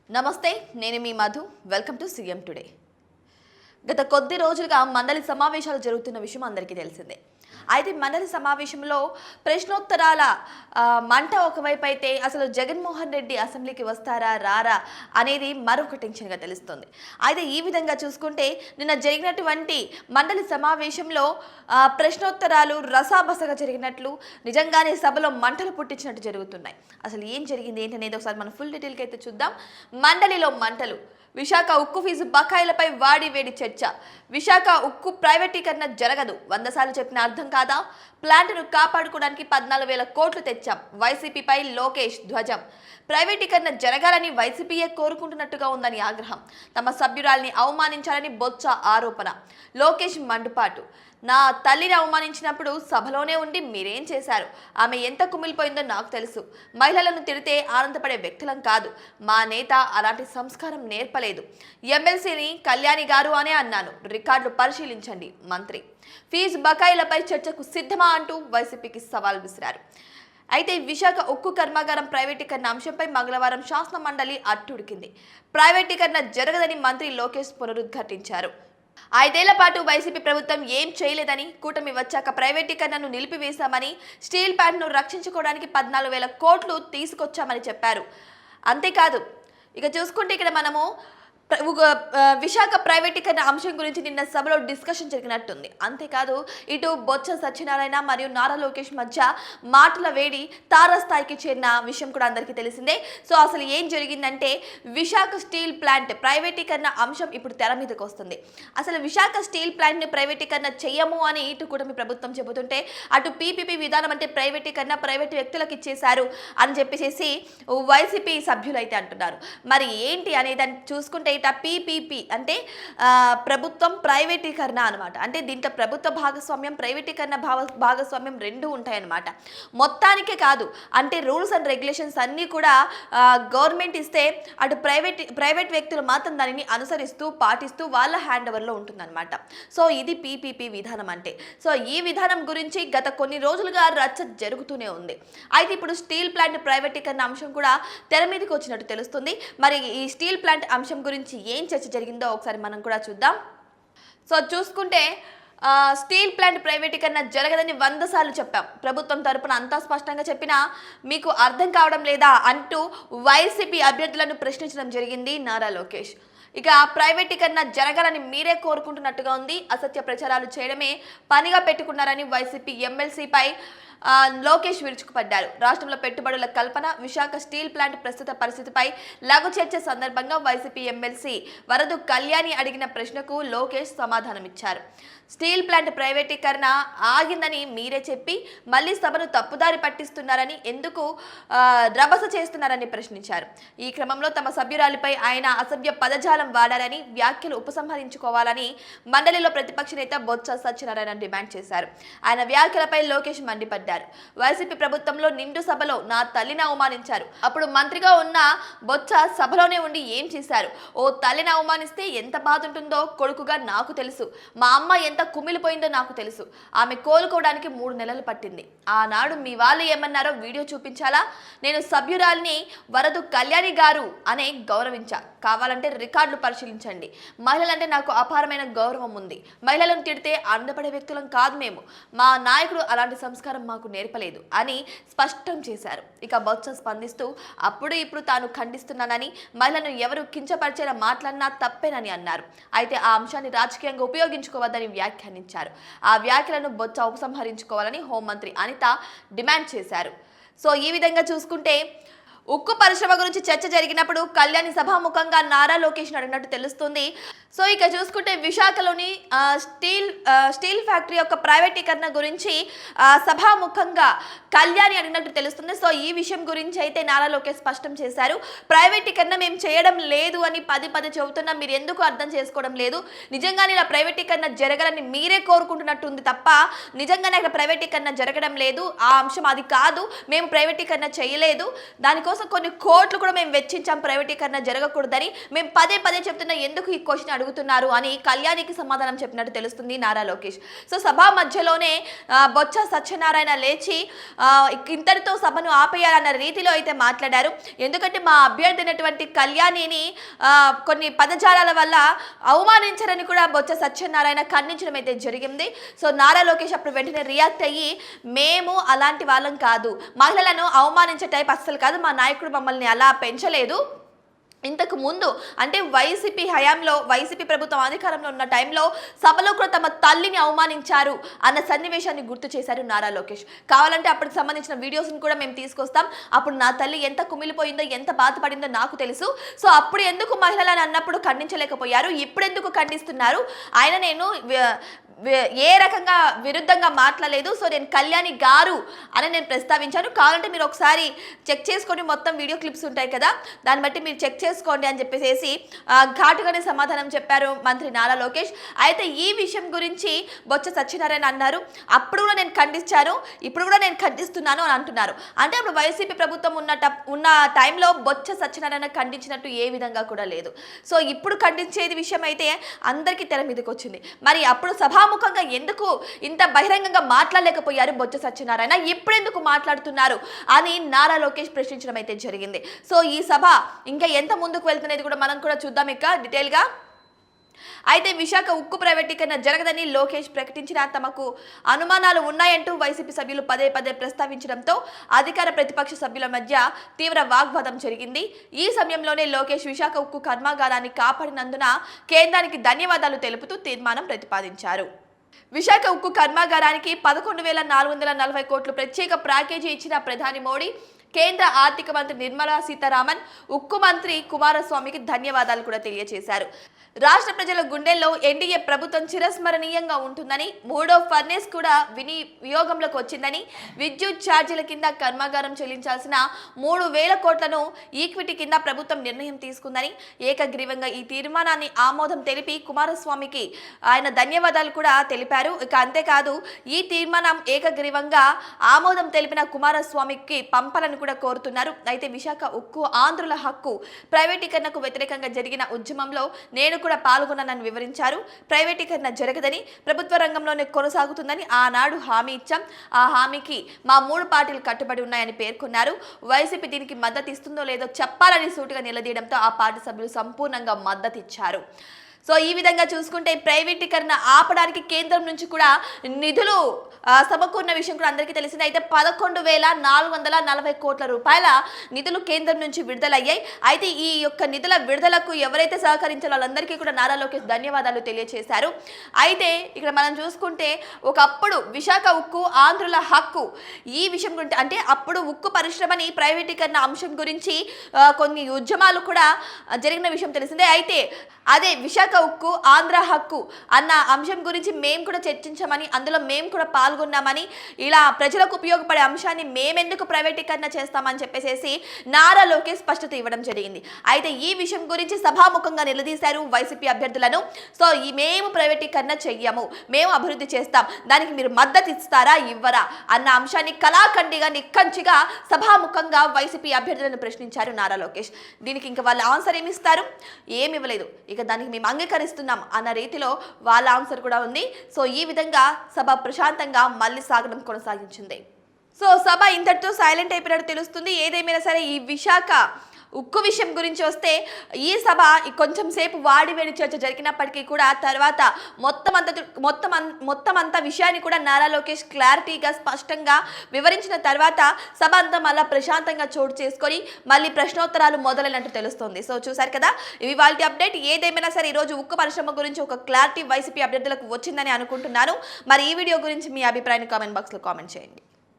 నమస్తే, నేను మీ Madhu. Welcome to CM today. గత కొద్ది రోజులుగా మండలి సమావేశాలు జరుగుతున్న విషయం అందరికీ తెలిసిందే. అయితే మండలి సమావేశంలో ప్రశ్నోత్తరాల మంట ఒకవైపు అయితే అసలు జగన్మోహన్ రెడ్డి అసెంబ్లీకి వస్తారా రారా అనేది మరొక టెన్షన్గా తెలుస్తుంది. అయితే ఈ విధంగా చూసుకుంటే నిన్న జరిగినటువంటి మండలి సమావేశంలో ప్రశ్నోత్తరాలు రసాబసగా జరిగినట్లు, నిజంగానే సభలో మంటలు పుట్టించినట్టు జరుగుతున్నాయి. అసలు ఏం జరిగింది ఏంటనేది ఒకసారి మనం ఫుల్ డీటెయిల్కి అయితే చూద్దాం. మండలిలో మంటలు, విశాఖ ఉక్కు ఫీజు బకాయిలపై వాడి వేడి చర్చ. విశాఖ ఉక్కు ప్రైవేటీకరణ జరగదు, 100 సార్లు చెప్పిన అర్థం కాదా? ప్లాంట్ను కాపాడుకోవడానికి 14,000 కోట్లు తెచ్చాం. వైసీపీపై లోకేష్ ధ్వజం. ప్రైవేటీకరణ జరగాలని వైసీపీయే కోరుకుంటున్నట్టుగా ఉందని ఆగ్రహం. తమ సభ్యురాల్ని అవమానించాలని బొత్స ఆరోపణ. లోకేష్ మండుపాటు. నా తల్లిని అవమానించినప్పుడు సభలోనే ఉండి మీరేం చేశారు? ఆమె ఎంత కుమిలిపోయిందో నాకు తెలుసు. మహిళలను తిడితే ఆనందపడే వ్యక్తులం కాదు. మా నేత అలాంటి సంస్కారం నేర్పలేదు. ఎమ్మెల్సీని కళ్యాణి గారు అనే అన్నాను. రికార్డులు పరిశీలించండి మంత్రి. ఫీజు బకాయిలపై చర్చకు సిద్ధమా అంటూ వైసీపీకి సవాల్ విసిరారు. అయితే విశాఖ ఉక్కు కర్మాగారం ప్రైవేటీకరణ అంశంపై మంగళవారం శాసన మండలి అట్టుడికింది. ప్రైవేటీకరణ జరగదని మంత్రి లోకేష్ పునరుద్ఘాటించారు. 5 ఏళ్ల పాటు వైసీపీ ప్రభుత్వం ఏం చేయలేదని, కూటమి వచ్చాక ప్రైవేటీకరణను నిలిపివేశామని, స్టీల్ ప్లాంట్ను రక్షించుకోవడానికి 14,000 కోట్లు తీసుకొచ్చామని చెప్పారు. అంతేకాదు, ఇక చూసుకుంటే ఇక్కడ మనము విశాఖ ప్రైవేటీకరణ అంశం గురించి నిన్న సభలో డిస్కషన్ జరిగినట్టుంది. అంతేకాదు, ఇటు బొత్స సత్యనారాయణ మరియు నారా లోకేష్ మధ్య మాటల వేడి తారాస్థాయికి చేరిన విషయం కూడా అందరికీ తెలిసిందే. సో అసలు ఏం జరిగిందంటే, విశాఖ స్టీల్ ప్లాంట్ ప్రైవేటీకరణ అంశం ఇప్పుడు తెర మీదకి వస్తుంది. అసలు విశాఖ స్టీల్ ప్లాంట్ని ప్రైవేటీకరణ చేయము అని ఇటు కూటమి ప్రభుత్వం చెబుతుంటే, అటు పీపీపీ విధానం అంటే ప్రైవేటీకరణ ప్రైవేటు వ్యక్తులకు ఇచ్చేశారు అని చెప్పేసి వైసీపీ సభ్యులు అయితే అంటున్నారు. మరి ఏంటి అనేదాన్ని చూసుకుంటే, ఇట పీపీపీ అంటే ప్రభుత్వం ప్రైవేటీకరణ అనమాట. అంటే దీంట్లో ప్రభుత్వ భాగస్వామ్యం, ప్రైవేటీకరణ భాగస్వామ్యం రెండు ఉంటాయన్నమాట. మొత్తానికే కాదు, అంటే రూల్స్ అండ్ రెగ్యులేషన్స్ అన్నీ కూడా గవర్నమెంట్ ఇస్తే అటు ప్రైవేట్ వ్యక్తులు మాత్రం దానిని అనుసరిస్తూ పాటిస్తూ వాళ్ళ హ్యాండ్ ఓవర్లో ఉంటుందన్నమాట. సో ఇది పీపీపీ విధానం అంటే. సో ఈ విధానం గురించి గత కొన్ని రోజులుగా రచ్చ జరుగుతూనే ఉంది. అయితే ఇప్పుడు స్టీల్ ప్లాంట్ ప్రైవేటీకరణ అంశం కూడా తెర మీదకి వచ్చినట్టు తెలుస్తుంది. మరి ఈ స్టీల్ ప్లాంట్ అంశం గురించి ఏం చర్చ జరిగిందో ఒకసారి మనం కూడా చూద్దాం. సో చూసుకుంటే స్టీల్ ప్లాంట్ ప్రైవేటీకరణ జరగదని 100 సార్లు చెప్పాం. ప్రభుత్వం తరపున అంతా స్పష్టంగా చెప్పినా మీకు అర్థం కావడం లేదా అంటూ వైసీపీ అభ్యర్థులను ప్రశ్నించడం జరిగింది నారా లోకేష్. ఇక ప్రైవేటీకరణ జరగాలని మీరే కోరుకుంటున్నట్టుగా ఉంది. అసత్య ప్రచారాలు చేయడమే పనిగా పెట్టుకున్నారని వైసీపీ ఎమ్మెల్సీపై లోకేష్ విరుచుకుపడ్డారు. రాష్ట్రంలో పెట్టుబడుల కల్పన, విశాఖ స్టీల్ ప్లాంట్ ప్రస్తుత పరిస్థితిపై లఘు చర్చ సందర్భంగా వైసీపీ ఎమ్మెల్సీ వరదు కళ్యాణి అడిగిన ప్రశ్నకు లోకేష్ సమాధానమిచ్చారు. స్టీల్ ప్లాంట్ ప్రైవేటీకరణ ఆగిందని మీరే చెప్పి మళ్ళీ సభను తప్పుదారి పట్టిస్తున్నారని, ఎందుకు రభస చేస్తున్నారని ప్రశ్నించారు. ఈ క్రమంలో తమ సభ్యురాలిపై ఆయన అసభ్య పదజాలం వాడారని, వ్యాఖ్యలు ఉపసంహరించుకోవాలని మండలిలో ప్రతిపక్ష నేత బొత్స సత్యనారాయణ డిమాండ్ చేశారు. ఆయన వ్యాఖ్యలపై లోకేష్ మండిపడ్డారు. వైసీపీ ప్రభుత్వంలో నిండు సభలో నా తల్లిని అవమానించారు. అప్పుడు మంత్రిగా ఉన్న బొత్స సభలోనే ఉండి ఏం చేశారు? ఓ తల్లిని అవమానిస్తే ఎంత బాధ ఉంటుందో కొడుకుగా నాకు తెలుసు. మా అమ్మ ఎంత కుమిలిపోయిందో నాకు తెలుసు. ఆమె కోలుకోవడానికి 3 నెలలు పట్టింది. ఆనాడు మీ వాళ్ళు ఏమన్నారో వీడియో చూపించాలా? నేను సభ్యురాల్ని వరదు కళ్యాణి గారు అనే గౌరవించా. కావాలంటే రికార్డులు పరిశీలించండి. మహిళలంటే నాకు అపారమైన గౌరవం ఉంది. మహిళలను తిడితే ఆనందపడే వ్యక్తులం కాదు మేము. మా నాయకుడు అలాంటి సంస్కారం మాకు నేర్పలేదు అని స్పష్టం చేశారు. ఇక బొత్స స్పందిస్తూ అప్పుడు ఇప్పుడు తాను ఖండిస్తున్నానని, మహిళను ఎవరు కించపరిచేలా మాట్లాడినా తప్పేనని అన్నారు. అయితే ఆ అంశాన్ని రాజకీయంగా ఉపయోగించుకోవద్దని వ్యాఖ్యానించారు. ఆ వ్యాఖ్యలను బొత్స ఉపసంహరించుకోవాలని హోంమంత్రి అనిత డిమాండ్ చేశారు. సో ఈ విధంగా చూసుకుంటే ఉక్కు పరిశ్రమ గురించి చర్చ జరిగినప్పుడు కళ్యాణి సభాముఖంగా నారా లోకేష్ అడిగినట్టు తెలుస్తుంది. సో ఇక చూసుకుంటే విశాఖలోని స్టీల్ ఫ్యాక్టరీ యొక్క ప్రైవేటీకరణ గురించి సభాముఖంగా కళ్యాణి అడిగినట్టు తెలుస్తుంది. సో ఈ విషయం గురించి అయితే నారా లోకేష్ స్పష్టం చేశారు. ప్రైవేటీకరణ మేము చేయడం లేదు అని పదే చెబుతున్నా మీరు ఎందుకు అర్థం చేసుకోవడం లేదు? నిజంగానే ఇలా ప్రైవేటీకరణ జరగాలని మీరే కోరుకుంటున్నట్టుంది తప్ప నిజంగానే అక్కడ ప్రైవేటీకరణ జరగడం లేదు. ఆ అంశం అది కాదు. మేము ప్రైవేటీకరణ చేయలేదు. దానికోసం అందుకోసం కొన్ని కోట్లు కూడా మేము వెచ్చించాం ప్రైవేటీకరణ జరగకూడదని. మేము పదే పదే చెప్తున్నా, ఎందుకు ఈ క్వశ్చన్ అడుగుతున్నారు అని కళ్యాణికి సమాధానం చెప్పినట్టు తెలుస్తుంది నారా లోకేష్. సో సభా మధ్యలోనే బొత్స సత్యనారాయణ లేచి ఇంతటితో సభను ఆపేయాలన్న రీతిలో అయితే మాట్లాడారు. ఎందుకంటే మా అభ్యర్థి అయినటువంటి కళ్యాణిని కొన్ని పదజాలాల వల్ల అవమానించారని కూడా బొత్స సత్యనారాయణ ఖండించడం అయితే జరిగింది. సో నారా లోకేష్ అప్పుడు వెంటనే రియాక్ట్ అయ్యి, మేము అలాంటి వాళ్ళం కాదు, మహిళలను అవమానించే టైప్ అస్సలు కాదు, మా నాయకుడు మమ్మల్ని అలా పెంచలేదు. ఇంతకు ముందు అంటే వైసీపీ హయాంలో, వైసీపీ ప్రభుత్వం అధికారంలో ఉన్న టైంలో సభలో కూడా తమ తల్లిని అవమానించారు అన్న సన్నివేశాన్ని గుర్తు చేశారు నారా లోకేష్. కావాలంటే అప్పటికి సంబంధించిన వీడియోస్ని కూడా మేము తీసుకొస్తాం. అప్పుడు నా తల్లి ఎంత కుమిలిపోయిందో, ఎంత బాధపడిందో నాకు తెలుసు. సో అప్పుడు ఎందుకు మహిళలను అన్నప్పుడు ఖండించలేకపోయారు, ఇప్పుడు ఎందుకు ఖండిస్తున్నారు? ఆయన నేను ఏ రకంగా విరుద్ధంగా మాట్లాడలేదు. సో నేను కళ్యాణి గారు అని నేను ప్రస్తావించాను. కావాలంటే మీరు ఒకసారి చెక్ చేసుకొని, మొత్తం వీడియో క్లిప్స్ ఉంటాయి కదా, దాన్ని బట్టి మీరు చెక్ చేసుకోండి అని చెప్పేసి ఘాటుగానే సమాధానం చెప్పారు మంత్రి నారా లోకేష్. అయితే ఈ విషయం గురించి బొత్స సత్యనారాయణ అన్నారు, అప్పుడు కూడా నేను ఖండించాను, ఇప్పుడు కూడా నేను ఖండిస్తున్నాను అని అంటున్నారు. అంటే అప్పుడు వైసీపీ ప్రభుత్వం ఉన్న టైంలో బొత్స సత్యనారాయణ ఖండించినట్టు ఏ విధంగా కూడా లేదు. సో ఇప్పుడు ఖండించేది విషయం అయితే అందరికీ తెర మీదకి వచ్చింది. మరి అప్పుడు సభాముఖంగా ఎందుకు ఇంత బహిరంగంగా మాట్లాడలేకపోయారు బొత్స సత్యనారాయణ, ఇప్పుడు ఎందుకు మాట్లాడుతున్నారు అని నారా లోకేష్ ప్రశ్నించడం అయితే జరిగింది. సో ఈ సభ ఇంకా ఎంత ముందుకు వెళ్తున్నది కూడా మనం కూడా చూద్దాం ఇక డీటెయిల్గా. అయితే విశాఖ ఉక్కు ప్రైవేటీకరణ జరగదని లోకేష్ ప్రకటించిన తమకు అనుమానాలు ఉన్నాయంటూ వైసీపీ సభ్యులు పదే పదే ప్రస్తావించడంతో అధికార ప్రతిపక్ష సభ్యుల మధ్య తీవ్ర వాగ్వాదం జరిగింది. ఈ సమయంలోనే లోకేష్ విశాఖ ఉక్కు కర్మాగారాన్ని కాపాడినందున కేంద్రానికి ధన్యవాదాలు తెలుపుతూ తీర్మానం ప్రతిపాదించారు. విశాఖ ఉక్కు కర్మాగారానికి 11,440 కోట్లు ప్రత్యేక ప్యాకేజీ ఇచ్చిన ప్రధాని మోడీ, కేంద్ర ఆర్థిక మంత్రి నిర్మలా సీతారామన్, ఉక్కు మంత్రి కుమారస్వామికి ధన్యవాదాలు కూడా తెలియజేశారు. రాష్ట్ర ప్రజల గుండెల్లో ఎన్డీఏ ప్రభుత్వం చిరస్మరణీయంగా ఉంటుందని, మూడో ఫర్నేస్ కూడా వినియోగంలోకి వచ్చిందని, విద్యుత్ ఛార్జీల కింద కర్మాగారం చెల్లించాల్సిన 3,000 కోట్లను ఈక్విటీ కింద ప్రభుత్వం నిర్ణయం తీసుకుందని ఏకగ్రీవంగా ఈ తీర్మానాన్ని ఆమోదం తెలిపి కుమారస్వామికి ఆయన ధన్యవాదాలు కూడా తెలిపారు. ఇక అంతేకాదు, ఈ తీర్మానం ఏకగ్రీవంగా ఆమోదం తెలిపిన కుమారస్వామికి పంపాలని కూడా కోరుతున్నారు. అయితే విశాఖ ఉక్కు ఆంధ్రుల హక్కు ప్రైవేటీకరణకు వ్యతిరేకంగా జరిగిన ఉద్యమంలో నేను కూడా పాల్గొన్నానని వివరించారు. ప్రైవేటీకరణ జరగదని, ప్రభుత్వ రంగంలోనే కొనసాగుతుందని ఆనాడు హామీ ఇచ్చాం. ఆ హామీకి మా 3 పార్టీలు కట్టుబడి ఉన్నాయని పేర్కొన్నారు. వైసీపీ దీనికి మద్దతు ఇస్తుందో లేదో చెప్పాలని సూటిగా నిలదీయడంతో ఆ పార్టీ సభ్యులు సంపూర్ణంగా మద్దతు ఇచ్చారు. సో ఈ విధంగా చూసుకుంటే ప్రైవేటీకరణ ఆపడానికి కేంద్రం నుంచి కూడా నిధులు సమకూరిన విషయం కూడా అందరికీ తెలిసింది. అయితే 11,440 కోట్ల రూపాయల నిధులు కేంద్రం నుంచి విడుదలయ్యాయి. అయితే ఈ యొక్క నిధుల విడుదలకు ఎవరైతే సహకరించారో వాళ్ళందరికీ కూడా నారా లోకేష్ ధన్యవాదాలు తెలియజేశారు. అయితే ఇక్కడ మనం చూసుకుంటే ఒకప్పుడు విశాఖ ఉక్కు ఆంధ్రుల హక్కు ఈ విషయం గురించి, అంటే అప్పుడు ఉక్కు పరిశ్రమని ప్రైవేటీకరణ అంశం గురించి కొన్ని ఉద్యమాలు కూడా జరిగిన విషయం తెలిసిందే. అయితే అదే విశాఖ ఉక్కు ఆంధ్ర హక్కు అన్న అంశం గురించి మేము కూడా చర్చించామని, అందులో మేము కూడా పాల్గొన్నామని, ఇలా ప్రజలకు ఉపయోగపడే అంశాన్ని మేమెందుకు ప్రైవేటీకరణ చేస్తామని చెప్పేసి నారా లోకేష్ స్పష్టత ఇవ్వడం జరిగింది. అయితే ఈ విషయం గురించి సభాముఖంగా నిలదీశారు వైసీపీ అభ్యర్థులను. సో మేము ప్రైవేటీకరణ చెయ్యము, మేము అభివృద్ధి చేస్తాం, దానికి మీరు మద్దతు ఇస్తారా ఇవ్వరా అన్న అంశాన్ని కళాఖండిగా నిక్కచ్చిగా సభాముఖంగా వైసీపీ అభ్యర్థులను ప్రశ్నించారు నారా లోకేష్. దీనికి ఇంకా వాళ్ళ ఆన్సర్ ఏమి ఇస్తారు? ఏమి ఇవ్వలేదు. ఇక దానికి మేము అంగీకరిస్తున్నాం అన్న రీతిలో వాళ్ళ ఆన్సర్ కూడా ఉంది. సో ఈ విధంగా సభ ప్రశాంతంగా మళ్ళీ సాగడం కొనసాగించింది. సో సభ ఇంతటితో సైలెంట్ అయిపోయినట్టు తెలుస్తుంది. ఏదేమైనా సరే ఈ విశాఖ ఉక్కు విషయం గురించి వస్తే ఈ సభ కొంచెం సేపు వాడివేడి చర్చ జరిగినప్పటికీ కూడా తర్వాత మొత్తం అంతా విషయాన్ని కూడా నారా లోకేష్ క్లారిటీగా స్పష్టంగా వివరించిన తర్వాత సభ అంతా మళ్ళీ ప్రశాంతంగా చోటు చేసుకొని మళ్ళీ ప్రశ్నోత్తరాలు మొదలైనట్టు తెలుస్తుంది. సో చూసారు కదా, ఇవి వాళ్ళ అప్డేట్. ఏదేమైనా సరే ఈరోజు ఉక్కు పరిశ్రమ గురించి ఒక క్లారిటీ వైసీపీ అభ్యర్థులకు వచ్చిందని అనుకుంటున్నాను. మరి ఈ వీడియో గురించి మీ అభిప్రాయాన్ని కామెంట్ బాక్స్లో కామెంట్ చేయండి.